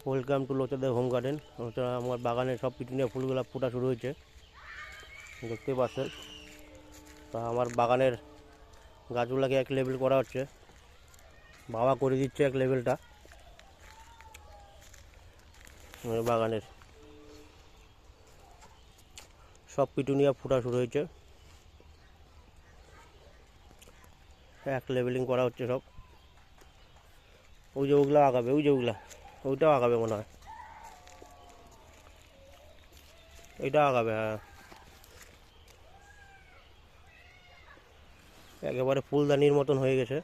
Welcome to লোচাদের home garden. ওটা আমার বাগানের সব পিটুনিয়া ফুলগুলো ফোটা শুরু হয়েছে, দেখতেই পাচ্ছেন। তা আমার বাগানের গাছগুলোকে এক লেভেল করা হচ্ছে, বাবা করে দিচ্ছে এক লেভেলটা। বাগানের সব পিটুনিয়া ফোটা শুরু হয়েছে, এক লেভেলিং করা হচ্ছে সব। ওই যে ওগুলো আগাবে, ওই যে ওইটাও আগাবে মনে হয়, এইটা আগাবে। হ্যাঁ, একেবারে ফুলদানির মতন হয়ে গেছে।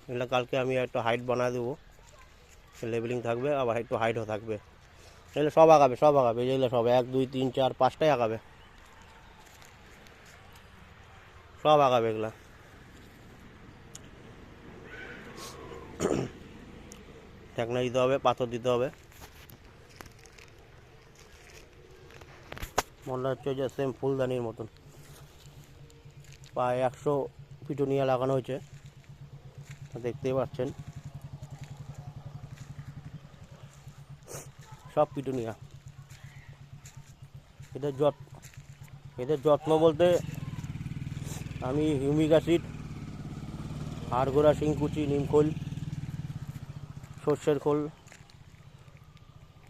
এগুলো কালকে আমি একটু হাইট বানিয়ে দেবো, লেবেলিং থাকবে, আবার একটু হাইটও থাকবে। এগুলো সব আগাবে, সব আগাবে, যেগুলো সব 1 2 3 4 5টাই আগাবে, সব আগাবে এগুলা। ঠেকনা দিতে হবে, পাথর দিতে হবে। মনে হচ্ছে যে সেম ফুলদানির মতন। প্রায় 100 পিটুনিয়া লাগানো হয়েছে, দেখতেই পাচ্ছেন। সব পিটুনিয়া। এদের যত্ন বলতে আমি হিউমিক অ্যাসিড, আরগোরা শিংকুচি, নিমখোল, সর্ষের খোল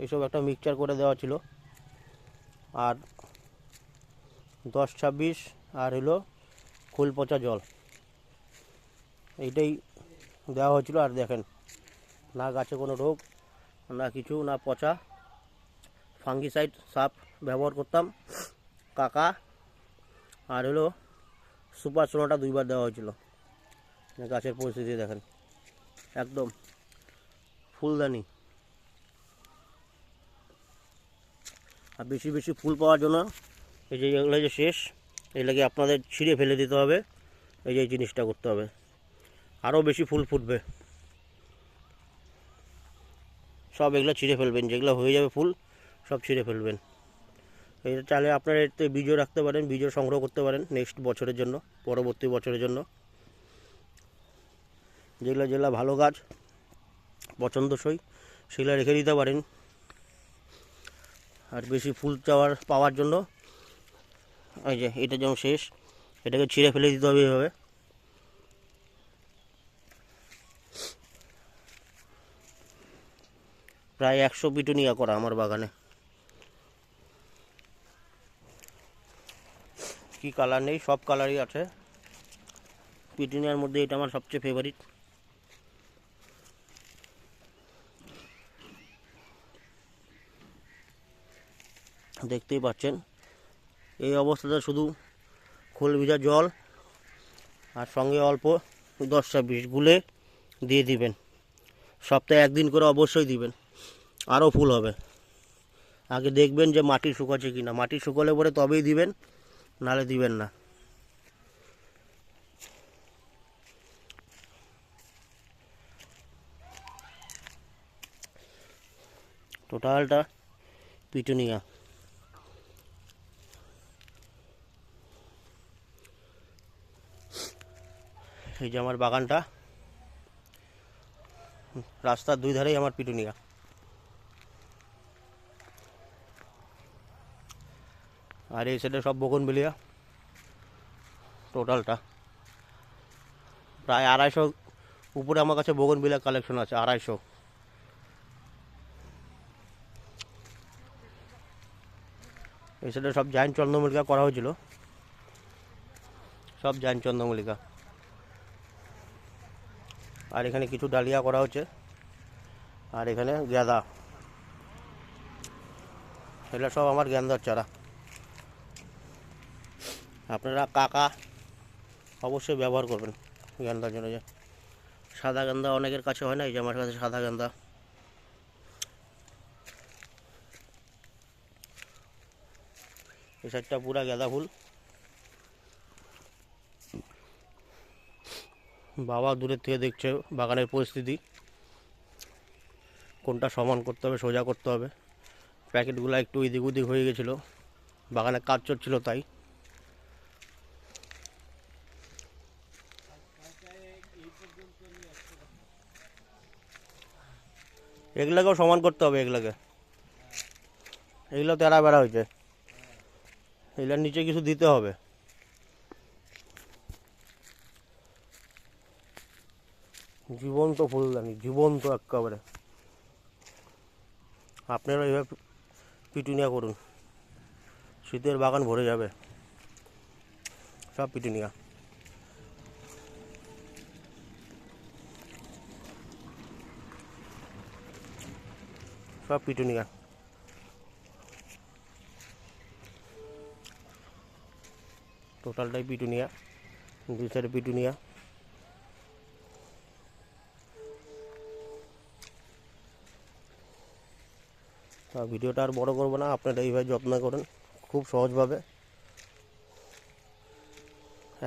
এইসব একটা মিক্সচার করে দেওয়া ছিল, আর 10-26 আর হলো খোল পচা জল, এইটাই দেওয়া হয়েছিল। আর দেখেন, না গাছে কোনো রোগ, না কিছু, না পচা। ফাঙ্গিসাইড সাপ ব্যবহার করতাম, কাকা আর হলো সুপার সোনাটা 2বার দেওয়া হয়েছিল। গাছের পরিস্থিতি দেখেন, একদম ফুলদানি। আর বেশি বেশি ফুল পাওয়ার জন্য এই যে এগুলো যে শেষ, এগুলোকে আপনাদের ছিঁড়ে ফেলে দিতে হবে। এই যে জিনিসটা করতে হবে, আরও বেশি ফুল ফুটবে। সব এগুলো ছিঁড়ে ফেলবেন, যেগুলো হয়ে যাবে ফুল সব ছিঁড়ে ফেলবেন। এটা চাইলে আপনারা এতে বীজও রাখতে পারেন, বীজও সংগ্রহ করতে পারেন নেক্সট বছরের জন্য, পরবর্তী বছরের জন্য। যেগুলো যেগুলো ভালো গাছ, পছন্দসই, সেগুলো রেখে দিতে পারেন। আর বেশি ফুল পাওয়ার জন্য এই যে এটা যেমন শেষ, এটাকে ছিঁড়ে ফেলে দিতে হবে এইভাবে। প্রায় 100 পিটুনিয়া করা আমার বাগানে। কি কালার নেই, সব কালারই আছে। পিটুনিয়ার মধ্যে এটা আমার সবচেয়ে ফেভারিট। দেখতেই পাচ্ছেন, এই অবস্থাতে শুধু খোল ভিজা জল আর সঙ্গে অল্প 10-20 গুলে দিয়ে দিবেন। সপ্তাহে 1 দিন করে অবশ্যই দিবেন, আরও ফুল হবে। আগে দেখবেন যে মাটি শুকাচ্ছে কি না, মাটি শুকোলে পরে তবেই দিবেন, নাহলে দিবেন না। টোটালটা পিটুনিয়া। এই যে আমার বাগানটা, রাস্তার 2 ধারেই আমার পিটুনিয়া। আর এই সাইডে সব বোগনভিলিয়া। টোটালটা প্রায় 250 উপরে আমার কাছে বোগনভিলিয়া কালেকশন আছে, 250। এই সাইডে সব জায়ান্ট চন্দ্রমল্লিকা করা হয়েছিল, সব জায়ান্ট চন্দ্রমল্লিকা। আর এখানে কিছু ডালিয়া করা হচ্ছে, আর এখানে গাঁদা, এগুলো সব আমার গেন্দার চারা। আপনারা কাকা অবশ্যই ব্যবহার করবেন গেন্দার জন্য। যে সাদা গেন্দা অনেকের কাছে হয় না, এই যে আমার কাছে সাদা গেন্দা। এই সাইডটা পুরা গাঁদা ফুল। বাবা দূরের থেকে দেখছে বাগানের পরিস্থিতি, কোনটা সমান করতে হবে, সোজা করতে হবে। প্যাকেটগুলো একটু এদিক ওদিক হয়ে গেছিলো, বাগানে কাজ চলছিল তাই। এগুলোকেও সমান করতে হবে, এগুলো তেরা বেড়া হয়েছে, এগুলোর নিচে কিছু দিতে হবে। জীবন্ত ফুলদানি, জীবন্ত একেবারে। আপনারা এইভাবে পিটুনিয়া করুন, শীতের বাগান ভরে যাবে। সব পিটুনিয়া, সব পিটুনিয়া। টোটালটাই পিটুনিয়া, দুই সাইডে পিটুনিয়া। ভিডিওটা আর বড় করবো না, আপনারা এইভাবে যত্ন করেন খুব সহজভাবে,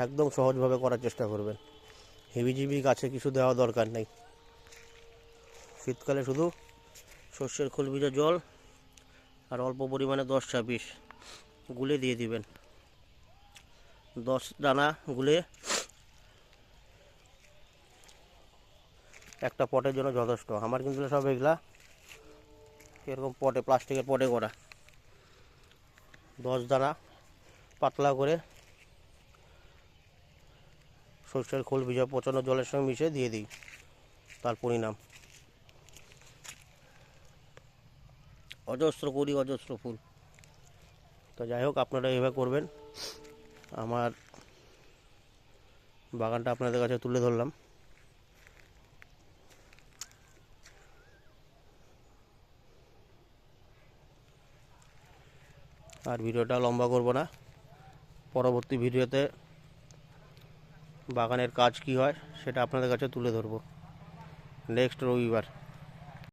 একদম সহজভাবে করার চেষ্টা করবেন। হেবিজিবি গাছে কিছু দেওয়া দরকার নেই। শীতকালে শুধু সর্ষের খোল ভিজা জল আর অল্প পরিমাণে 10-20 গুলে দিয়ে দিবেন। 10 দানা গুলে একটা পটের জন্য যথেষ্ট। আমার কিন্তু সব এগুলা এরকম পটে, প্লাস্টিকের পটে করা। 10 দানা পাতলা করে সর্ষের খোল ভিজা পচানো জলের সঙ্গে মিশিয়ে দিয়ে দিই। তার পরিণাম অজস্র করি, অজস্র ফুল। তো যাই হোক, আপনারা এইভাবে করবেন। আমার বাগানটা আপনাদের কাছে তুলে ধরলাম। আর ভিডিওটা লম্বা করব না, পরবর্তী ভিডিওতে বাগানের কাজ কি হয় সেটা আপনাদের কাছে তুলে ধরবো নেক্সট রবিবার।